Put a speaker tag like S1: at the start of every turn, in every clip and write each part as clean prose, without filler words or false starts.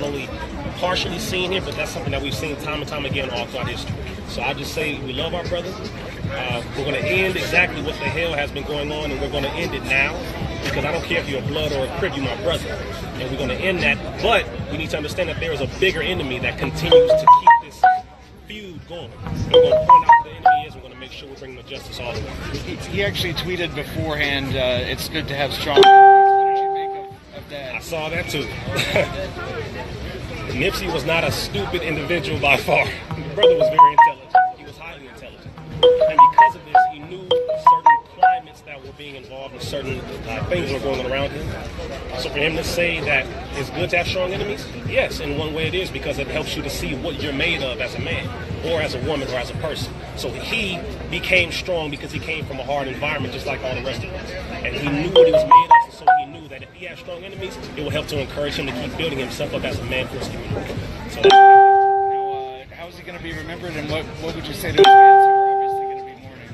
S1: only partially seen here, but that's something that we've seen time and time again all throughout history. So I just say we love our brother. We're going to end exactly what the hell has been going on, and we're going to end it now, because I don't care if you're a blood or a crib, you're my brother. And we're going to end that, but we need to understand that there is a bigger enemy that continues to keep this feud going. And we're going to point out who the enemy is. We're going to make sure we bring the justice all the way.
S2: He actually tweeted beforehand, it's good to have strong enemies. What did you make of that?
S1: I saw that too. Nipsey was not a stupid individual by far. The brother was very intelligent. He was highly intelligent. And because of this, he knew certain climates that were being involved and certain things were going on around him. So for him to say that it's good to have strong enemies, yes, in one way it is, because it helps you to see what you're made of as a man, or as a woman, or as a person. So he became strong because he came from a hard environment, just like all the rest of us. And he knew what he was made of, so he knew that if he had strong enemies, it would help to encourage him to keep building himself up as a man for his community. So that's
S2: now, how is he going to be remembered, and what would you say to his fans who are obviously going to be mourning?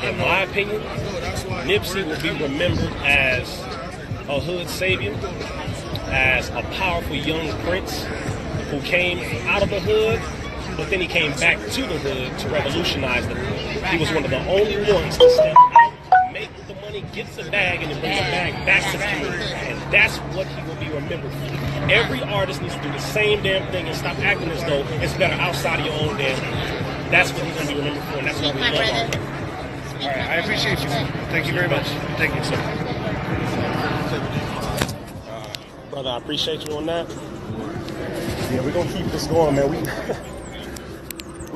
S1: In my opinion, Nipsey will be remembered as a hood savior, as a powerful young prince who came out of the hood, but then he came back to the hood to revolutionize the hood. He was one of the only ones to step out, make the money, get the bag, and then bring the bag back to the community. And that's what he will be remembered for. Every artist needs to do the same damn thing and stop acting as though it's better outside of your own damn hood. That's what he's going to be remembered for, and that's what we love our brother.
S2: All right, I appreciate you, man. Thank you very much.
S1: Thank you, sir. Brother, I appreciate you on that. Yeah, we're going to keep this going, man. We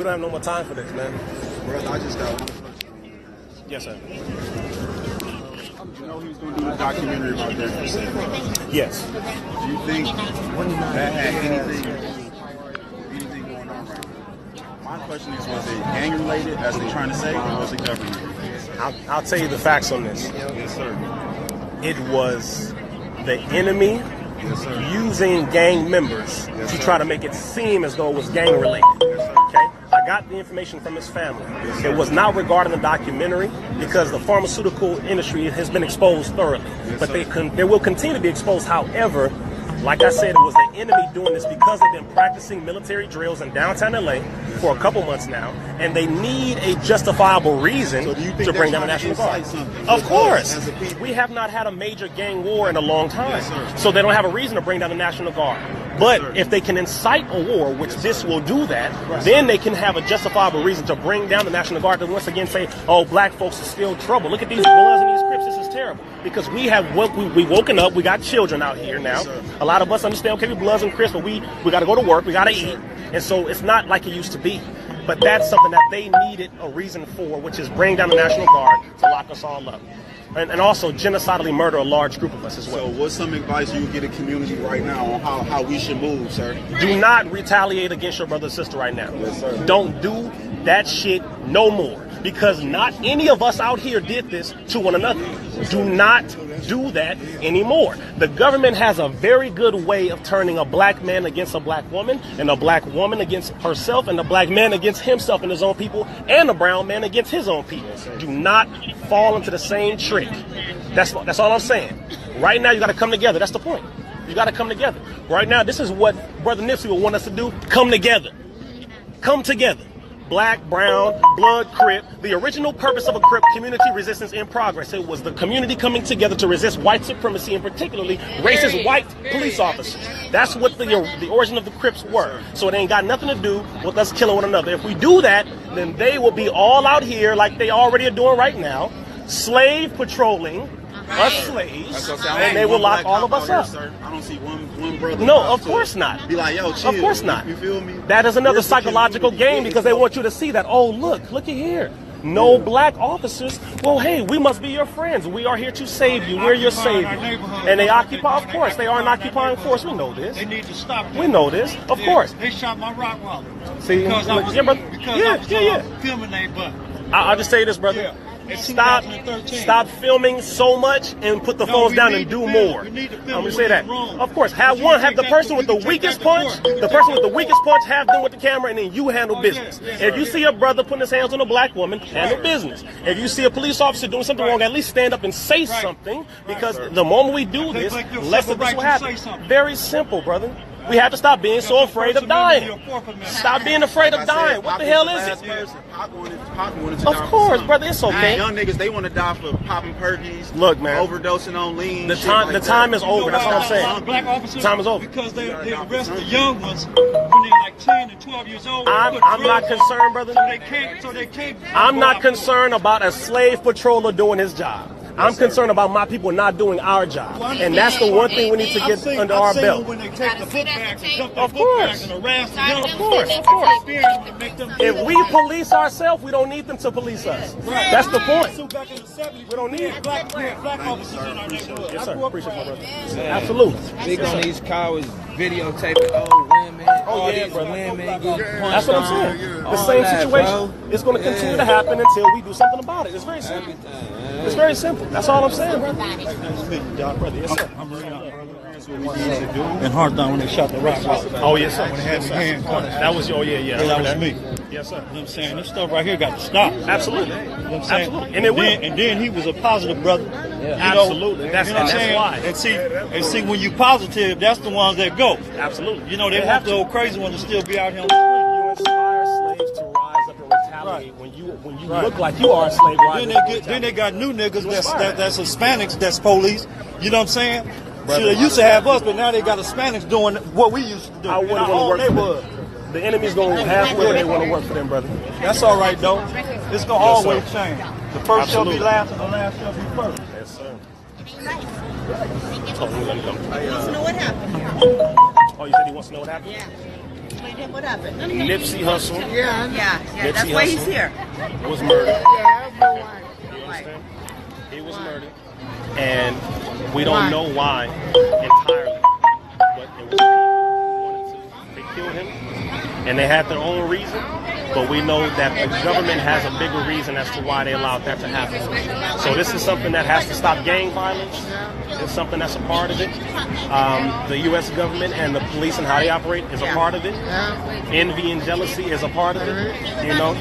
S1: don't have no more time for this, man.
S3: Brother, I just got one.
S1: Yes, sir.
S3: You know he was going to do a documentary about that.
S1: Yes.
S3: Do you think that had anything going on right now? My question is, was it gang-related, as they're trying to say, or was it government?
S1: I'll tell you the facts on this.
S3: Yes, sir.
S1: It was the enemy using gang members to try to make it seem as though it was gang-related. Okay? I got the information from his family. It was not regarding the documentary, because the pharmaceutical industry has been exposed thoroughly. But they will continue to be exposed. However, like I said, it was the enemy doing this because they've been practicing military drills in downtown LA for a couple months now, and they need a justifiable reason to bring down the National Guard. Of course. We have not had a major gang war in a long time, so they don't have a reason to bring down the National Guard. But if they can incite a war, which this will do that, then they can have a justifiable reason to bring down the National Guard, to once again say, oh, black folks are still trouble. Look at these Bloods and these Crips. This is terrible. Because we have we woken up. We got children out here now. A lot of us understand, okay, we Bloods and Crips, but we got to go to work. We got to eat. And so it's not like it used to be. But that's something that they needed a reason for, which is bring down the National Guard to lock us all up. And also genocidally murder a large group of us as well.
S3: So what's some advice you would give the community right now on how we should move, sir?
S1: Do not retaliate against your brother or sister right now.
S3: Yes, sir.
S1: Don't do that shit no more. Because not any of us out here did this to one another. Do not do that anymore. The government has a very good way of turning a black man against a black woman, and a black woman against herself, and a black man against himself and his own people, and a brown man against his own people. Do not fall into the same trick. That's all I'm saying. Right now, you got to come together. That's the point. You got to come together. Right now, this is what Brother Nipsey would want us to do. Come together. Come together. Black, brown, blood, Crip. The original purpose of a Crip, community resistance in progress. It was the community coming together to resist white supremacy, and particularly racist white police officers. That's what the origin of the Crips were. So it ain't got nothing to do with us killing one another. If we do that, then they will be all out here like they already are doing right now, slave patrolling us slaves, and they will lock all of us up.
S3: I don't see one brother.
S1: No, of course not.
S3: Be like, yo, chill.
S1: Of course not.
S3: You feel me?
S1: That is another psychological game, because they want you to see that, oh, look at here. No black officers. Well, hey, we must be your friends. We are here to save you. We're your savior. And they occupy, of course. They are an occupying force. We know this.
S4: They need to stop that.
S1: We know this, of course.
S4: They shot my rock wallet.
S1: See,
S4: because I was
S1: filming their butt. I'll just say this, brother.
S4: Yeah.
S1: Stop filming so much and put the phones down and do more. I'm gonna say that. Of course, have the person with the weakest punch, have them with the camera, and then you handle business. If you see a brother putting his hands on a black woman, handle business. If you see a police officer doing something wrong, at least stand up and say something, because the moment we do this, less of this will happen. Very simple, brother. We have to stop being so afraid of dying. Stop being afraid of dying. What the hell is it? Of course, brother, it's okay.
S3: Young niggas, they want to die for popping perkies.
S1: Look, man,
S3: overdosing on lean.
S1: The time is over. That's what I'm saying.
S2: Black officers,
S1: the time is over.
S2: Because they arrest the young ones when they're like 10 and 12 years old.
S1: I'm not concerned, brother.
S2: So they can't.
S1: I'm not concerned about a slave patroller doing his job. I'm concerned about my people not doing our job, and that's the one thing we need to get under our belt.
S2: When they take the book bags and dump
S1: of course,
S2: and harass the young,
S1: of course. If we police ourselves, we don't need them to police us. That's the point. We don't need it.
S2: Black officers in our neighborhood.
S1: Yes, sir. Appreciate my brother. Absolutely.
S4: Big on these cars, videotaping old women.
S1: Oh yeah, brother.
S4: Women
S1: that's what I'm saying. The same situation is going to continue to happen until we do something about it. It's very simple. It's very simple. That's all I'm saying, brother. Yes, sir.
S5: In Hardtown when they shot the rock.
S1: Oh, yes, sir.
S5: When they had the hand caught.
S1: That was your, yeah.
S5: That was me.
S1: Yes, sir.
S5: You know what I'm saying? This stuff right here got to stop.
S1: Absolutely.
S5: You know what I'm saying?
S1: Absolutely. And it will.
S5: And then he was a positive brother.
S1: Yeah. Absolutely. That's why.
S5: And see, when you positive, that's the ones that go.
S1: Absolutely.
S5: You know, they want the old crazy ones to still be out here on the street.
S1: You inspire slaves to rise up and retaliate when you look like you are a slave.
S5: Then they got new niggas that's Hispanics, that's police. You know what I'm saying? See, they used to have us, but now they got Hispanics doing what we used to do.
S1: I wouldn't want to work for them. The enemy's going to halfway where they want to work for them, brother.
S5: That's all right, though. It's going to always change. The first shall be last, and the last shall be first.
S1: Yes, sir.
S6: He wants to know what happened here.
S1: Oh, you said he wants to know what happened?
S6: Yeah. Explain to him what happened.
S1: Nipsey Hussle.
S6: Yeah.
S1: Nipsey
S6: That's why he's
S1: Hussle
S6: here.
S1: Was murdered.
S6: Yeah,
S1: you understand? He was murdered. And we don't know why entirely. But it was people who wanted to. They killed him. And they had their own reason. But we know that the government has a bigger reason as to why they allowed that to happen. So this is something that has to stop gang violence. It's something that's a part of it. The U.S. government and the police and how they operate is a part of it. Envy and jealousy is a part of it. You know,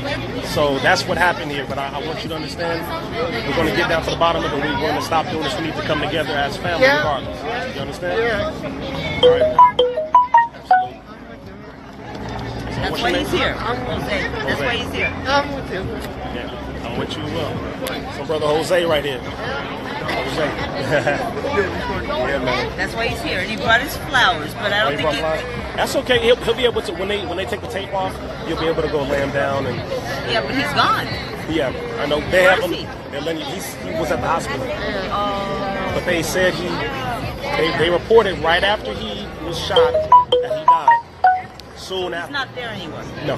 S1: so that's what happened here. But I want you to understand, we're going to get down to the bottom of it. We're going to stop doing this. We need to come together as family, regardless. You understand? All right.
S6: That's why he's here. That's why he's here.
S1: I'm with you. Yeah, I'm with you as well. So brother Jose right here. Jose. Yeah, man.
S6: That's why he's here. And he brought his flowers, but I don't think he...
S1: That's okay. He'll be able to, when they take the tape off, you'll be able to go lay him down. And
S6: yeah, but he's gone.
S1: Yeah, I know. They have him.
S6: He
S1: was at the hospital. But they said they reported right after he was shot that he died. Soon after.
S6: He's not there anymore.
S1: No.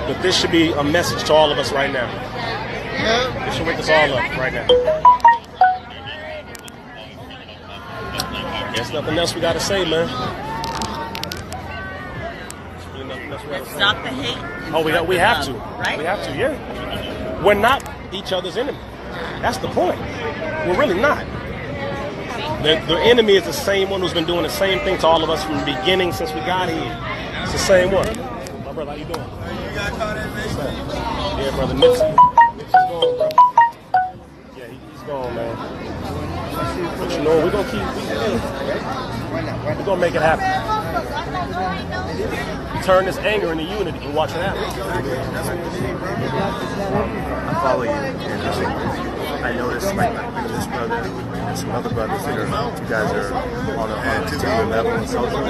S1: But this should be a message to all of us right now. This should wake us all up right now. There's nothing else we got to say, man.
S6: Let's stop the hate.
S1: Oh, we have to.
S6: Right?
S1: We have to, yeah. We're not each other's enemy. That's the point. We're really not. The enemy is the same one who's been doing the same thing to all of us from the beginning since we got here. It's the same one. My brother, how you doing? Yeah, brother, Nipsey's gone, bro. Yeah, he's gone, man. But you know, we're going to we're going to make it happen. Turn this anger into unity and watch it happen.
S7: I follow you, and I noticed, like, this brother and some other brothers that you guys are on a particular level and social. You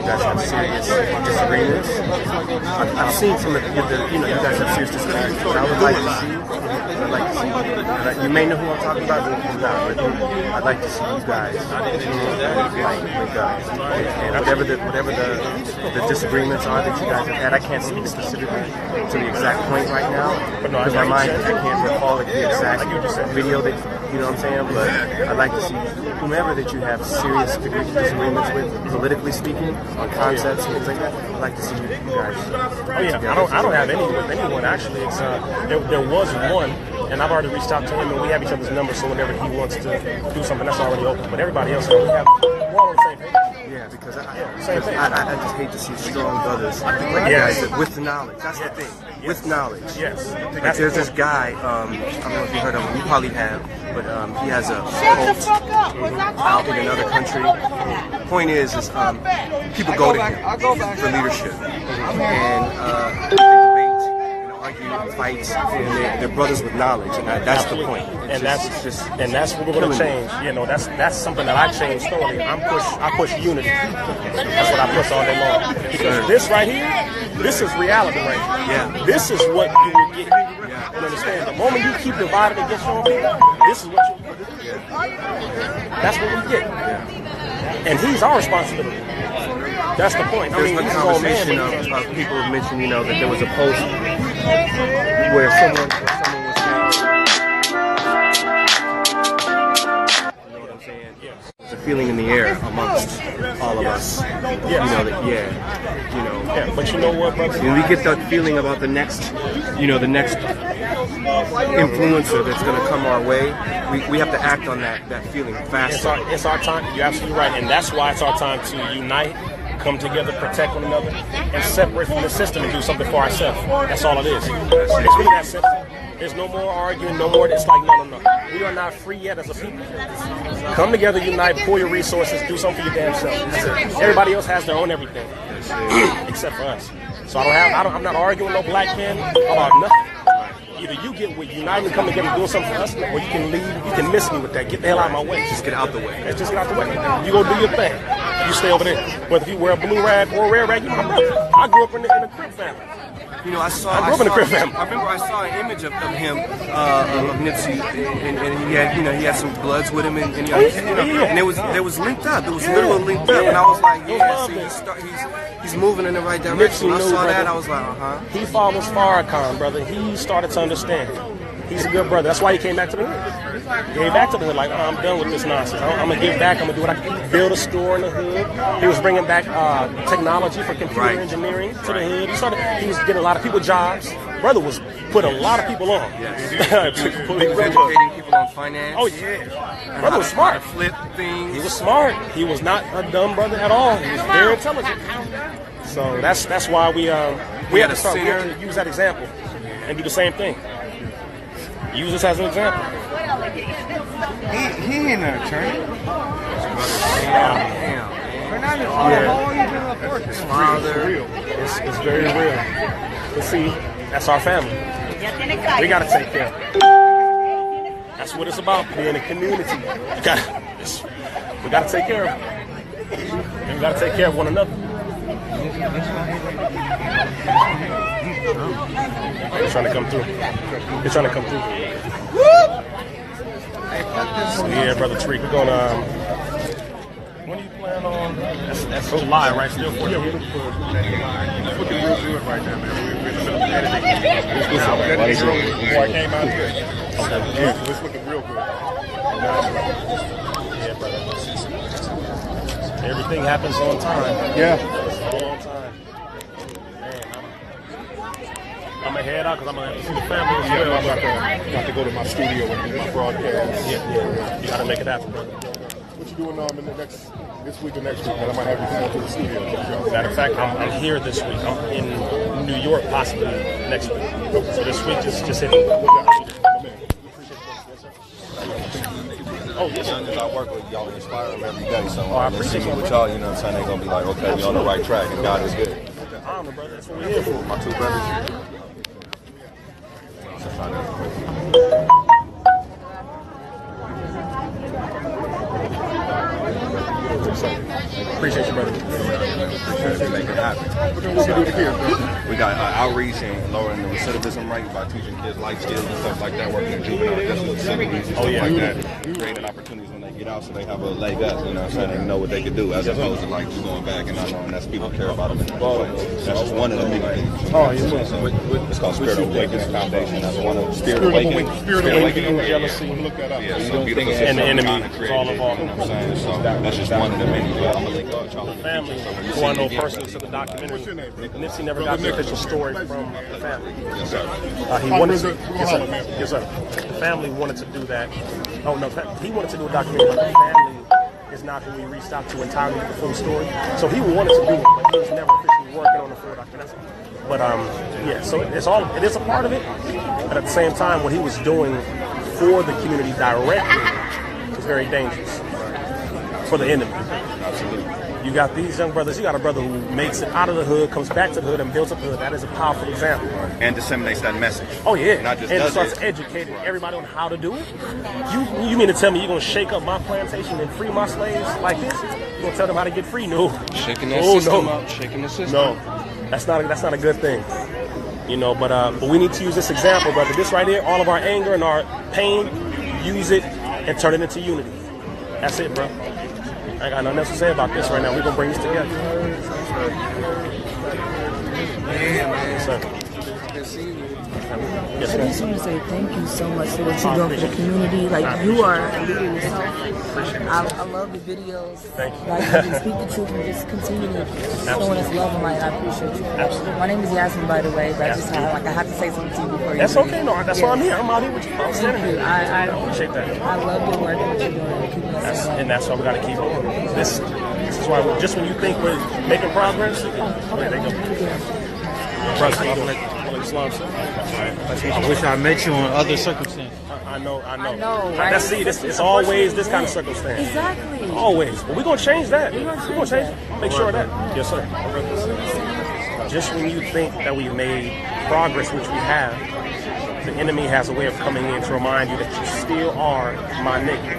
S7: guys have serious disagreements. I've seen some of you guys have serious disagreements. I would like to see, you may know who I'm talking about, but if not, but I'd like to see you guys, and whatever the disagreements are that you guys have had. I can't speak specifically to the exact point right now because my mind, I can't recall the exact video that You know what I'm saying? But I'd like to see whomever that you have serious disagreements with, politically speaking, on concepts and things like that. I'd like to see you guys.
S1: Oh yeah, I don't have any with anyone actually. It's there was one, and I've already reached out to him, and we have each other's numbers. So whenever he wants to do something, that's already open. But everybody else, we're all on the same page.
S7: Yeah, because I just hate to see strong brothers with the knowledge. That's the thing. With knowledge.
S1: Yes.
S7: Like there's this guy, I don't know if you heard of him, you probably have, but he has a cult out in another country. The point is people go to him for leadership. And they debate and argue and fight, and they're brothers with knowledge, and that's the point.
S1: And that's what we're going to change. You know, that's something that I changed thoroughly. I push unity. That's what I push all day long. Because this right here, this is reality right here.
S7: Yeah.
S1: This is what you will get. You understand? The moment you keep divided against your own people, this is what you will get. That's what we get. And he's our responsibility. That's the point.
S7: There's been conversation of people have mentioned, you know, that there was a post where someone was saying, you know what I'm saying?
S1: Yes.
S7: There's a feeling in the air amongst all of us.
S1: Yes.
S7: You know that, you know.
S1: Yeah, but you know what, brother?
S7: When we get that feeling about the next influencer that's going to come our way, we have to act on that feeling faster.
S1: It's our time. You're absolutely right, and that's why it's our time to unite, come together, protect one another, and separate from the system and do something for ourselves. That's all it is. It's really that simple. There's no more arguing, no more. It's like no. We are not free yet as a people. Come together, unite, pull your resources, do something for your damn self. Everybody else has their own everything, except for us. So I'm not arguing with no black man about nothing. Either you get with United and come together and do something for us, or you can leave. You can miss me with that. Get the hell out of my way.
S7: Just get out the way.
S1: Let's just get out the way. You go do your thing. You stay over there. Whether if you wear a blue rag or a red rag, you're my brother. I grew up in a Crip family.
S7: You know, I
S1: grew up in a Crip family.
S7: I remember I saw an image of him, of Nipsey, and he had some Bloods with him, and it was linked up. It was literally linked up, and I was like, he's moving in the right direction. When I saw that, I was like,
S1: He follows Farrakhan, brother. He started to understand. He's a good brother. That's why he came back to the hood. He came back to the hood like, I'm done with this nonsense. I'm going to give back. I'm going to do what I can. Build a store in the hood. He was bringing back technology for computer engineering to the hood. He was getting a lot of people jobs. Brother was put a lot of people on.
S7: Yes. Educating people on finance.
S1: Oh, yeah. Brother was smart.
S7: Flip things.
S1: He was smart. He was not a dumb brother at all. He was very intelligent. So that's why we have to start. We have to use that example and do the same thing. Use this as an example.
S4: He ain't an attorney.
S1: His father. It's very real. But see, that's our family. We gotta take care of it. That's what it's about, being a community. We gotta take care of it. And we gotta take care of one another. He's trying to come through. He's trying to come through. So yeah, brother Tariq, we're gonna. When do you plan on? That's so live, right? Still for you.
S3: It's looking real good right now, man. We're in the middle of editing. Before I came out here. Yeah, it's looking real good.
S1: Yeah, brother. Everything happens on time.
S3: Yeah.
S1: All on time. Man, I'm gonna head out because I'm gonna have to see the family as well.
S3: I'm about to go to my studio and do my broadcast.
S1: Yeah. You gotta make it happen, brother.
S3: What you doing in the this week or next week? Man, I might have you come out to the studio.
S1: Matter of fact, I'm here this week. I'm in New York possibly next week. So this week, just hit me. Oh, yes.
S8: I work with y'all, inspire them every day. So
S1: I
S8: when they
S1: appreciate
S8: see
S1: you,
S8: me with y'all, you know what I'm saying? They're going to be like, okay, we're on the right track and God is good.
S1: Honor, brother. That's what we're here for.
S8: My two brothers.
S1: Appreciate you, brother.
S8: Make it happen. We got outreach and lowering the recidivism rate by teaching kids life skills and stuff like that, working in juvenile justice facilities and stuff like that, creating opportunities when they get out so they have a leg up, you know what I'm saying? They know what they can do, as opposed to like you going back and not knowing that people care about them in the way. That's just one of the many things.
S1: Oh, yeah.
S8: It's called Spirit Awakening Foundation. That's one of Spirit Awakening.
S1: Spirit Awakening, jealousy,
S8: Yeah, so beautiful
S1: and the enemy.
S8: it's all involved. You know what I'm saying? So that's just one of the many. I'm gonna link up y'all.
S1: Family, who I know personally to the documentary. Nipsey never got the official story from the family.
S8: Yes, sir.
S1: He wanted to. Yes, sir. The family wanted to do that. Oh no, he wanted to do a documentary, but the family is not who we reached out to entirely with the full story. So he wanted to do it, but he was never officially working on the full documentary. But yeah, so it is a part of it. But at the same time, what he was doing for the community directly was very dangerous for the enemy.
S8: Absolutely.
S1: You got these young brothers. You got a brother who makes it out of the hood, comes back to the hood, and builds up the hood. That is a powerful example.
S8: And disseminates that message.
S1: Oh yeah,
S8: Not just
S1: and
S8: does
S1: starts
S8: it.
S1: educating everybody on how to do it. You mean to tell me you're gonna shake up my plantation and free my slaves like this? You gonna tell them how to get free? No,
S4: Shaking that system up, shaking the system.
S1: no, that's not a good thing. You know, but we need to use this example, brother. This right here, all of our anger and our pain, use it and turn it into unity. That's it, bro. I ain't got nothing else to say about this right now. We're gonna bring this together. Yes, sir. Yes,
S9: I just
S1: sir.
S9: want to say thank you so much for what you're doing for the community. Like, you are a leader yourself. I love the videos.
S1: Thank you.
S9: Like, you just speak the truth and just continue to showing us love and light. I appreciate you.
S1: Absolutely.
S9: My name is Yasmin, by the way, but I just have to say something to you before you
S1: That's
S9: leave.
S1: okay. No, that's why I'm here. I'm out here with you. I'm standing
S9: Thank you.
S1: here.
S9: I
S1: appreciate that.
S9: I love your work and what you're doing. Keep us safe.
S1: And that's why we got to keep going. This is why just when you think we're making progress, there they go. Brother, how you doing? Slauson.
S5: I wish I met you on other circumstances.
S1: I know.
S9: Right?
S1: That's it's always this kind of circumstance.
S9: Exactly.
S1: Always. But we're gonna change that. We're gonna change it. Make sure of that. Yes, sir. Just when you think that we've made progress, which we have, the enemy has a way of coming in to remind you that you still are my nigga.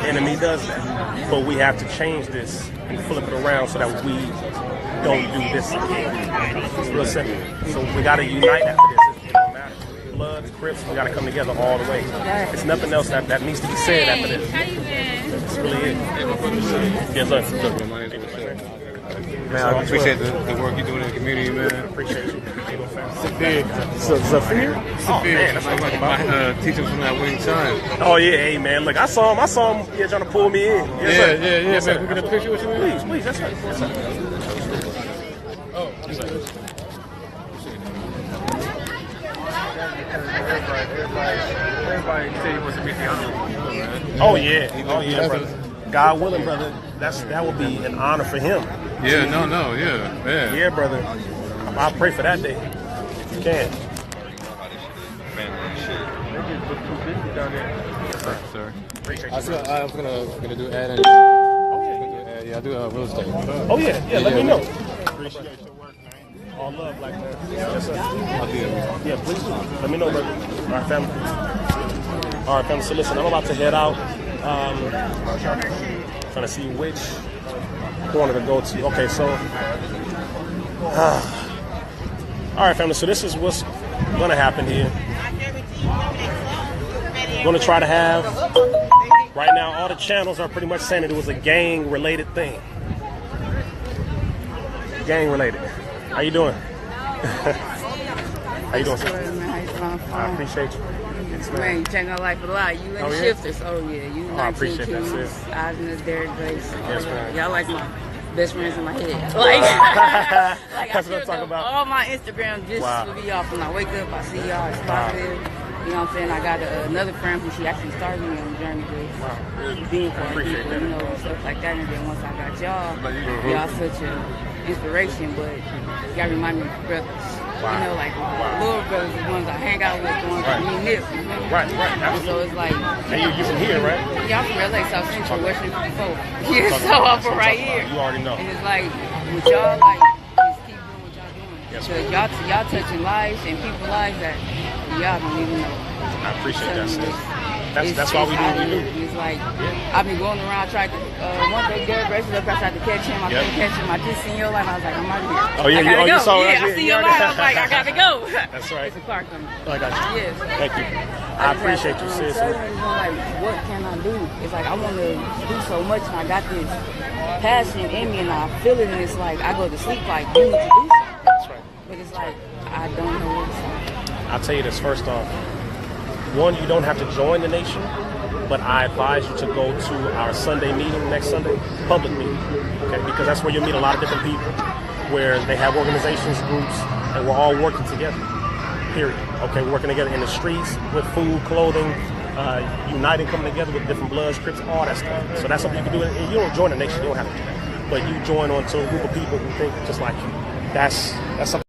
S1: The enemy does that. But we have to change this and flip it around so that we don't do this again. It's real simple. So we got to unite after this. It don't matter. Blood, Crips, we got to come together all the way. It's nothing else that needs to be said after this. That's really it. Yes, sir.
S10: Man, I appreciate the work you're doing in the community, man.
S1: Appreciate you.
S10: Zafir.
S1: Zafir? Oh, man, that's what I'm talking about.
S10: Teacher from that Wing Time.
S1: Oh, yeah, hey, man. Look, I saw him yeah, trying to pull me in. Yes, sir. Yes,
S10: man.
S1: sir.
S10: Can we get a picture with you, man?
S1: Please, yes, sir. Yes, sir.
S10: Oh,
S1: Yes, sir.
S10: Everybody say he wants to meet the honorable, man.
S1: Oh, yeah, brother. God willing, brother, that would be an honor for him.
S10: Yeah, man.
S1: Yeah, brother. I'll pray for that day. If you can.
S10: Sorry.
S1: Appreciate
S10: I was gonna do ad.
S1: Oh,
S10: Yeah, I do real estate.
S1: Oh, yeah. Let me know. Appreciate your work, man. All love, black man. Yes, sir.
S10: I'll do it.
S1: Yeah, please do. Let me know, brother. All right, family. All right, family. So listen, I'm about to head out. Trying to see which corner to go to. Okay, so. All right, family. So this is what's going to happen here. Going to try to have. Right now, all the channels are pretty much saying that it was a gang-related thing. Gang-related. How you doing? How you doing, sir? I appreciate you.
S6: Man, you changed my life a lot. You and the shifters. Oh, yeah. You
S1: I
S6: 19
S1: appreciate that,
S6: Keys,
S1: sis.
S6: Osmond, Derek Grace.
S1: Yes, ma'am.
S6: Y'all like my best friends in my head. Like
S1: That's what I'm talking about.
S6: All my Instagram just will be off when I wake up. I see y'all. It's positive. You know what I'm saying? I got another friend who she actually started me on the journey with being for
S1: Appreciate
S6: people,
S1: that.
S6: you know, and stuff like that. And then once I got y'all such an inspiration, but y'all remind me of brothers. You know, like little brothers, the ones I hang out with, the ones that me Nip. You know?
S1: Right.
S6: So it's like,
S1: And you from here, right?
S6: y'all from LA, South Central, Western 54. Yeah, so I'm from right here.
S1: You already know.
S6: And it's like, with y'all, like, just keep doing what y'all doing.
S1: Yes,
S6: Because y'all touching lives and people's lives that y'all don't even know.
S1: I appreciate that, sis.
S6: It's-
S1: That's why we do what we do.
S6: It's like, I've been going around, tried to, one day Derek Braces up, I tried to catch him, I couldn't catch him, I just seen your life, I was like, I'm out of here.
S1: Oh, yeah,
S6: I gotta
S1: you
S6: go.
S1: saw it.
S6: Yeah, I see your life, I was like, I gotta go.
S1: That's right.
S6: It's a car coming.
S1: I got you.
S6: Yes.
S1: Thank you. I appreciate you, sis.
S6: Like, what can I do? It's like I want to do so much, and I got this passion in me, and I feel it, and it's like I go to sleep like you need to do something.
S1: That's right.
S6: But it's like I don't know what to say.
S1: I'll tell you this first off. One, you don't have to join the nation, but I advise you to go to our Sunday meeting next Sunday, public meeting, okay? Because that's where you'll meet a lot of different people, where they have organizations, groups, and we're all working together, period. Okay, we're working together in the streets with food, clothing, uniting, coming together with different Bloods, Crips, all that stuff. So that's something you can do. And you don't join the nation, you don't have to do that. But you join onto a group of people who think just like you. That's something.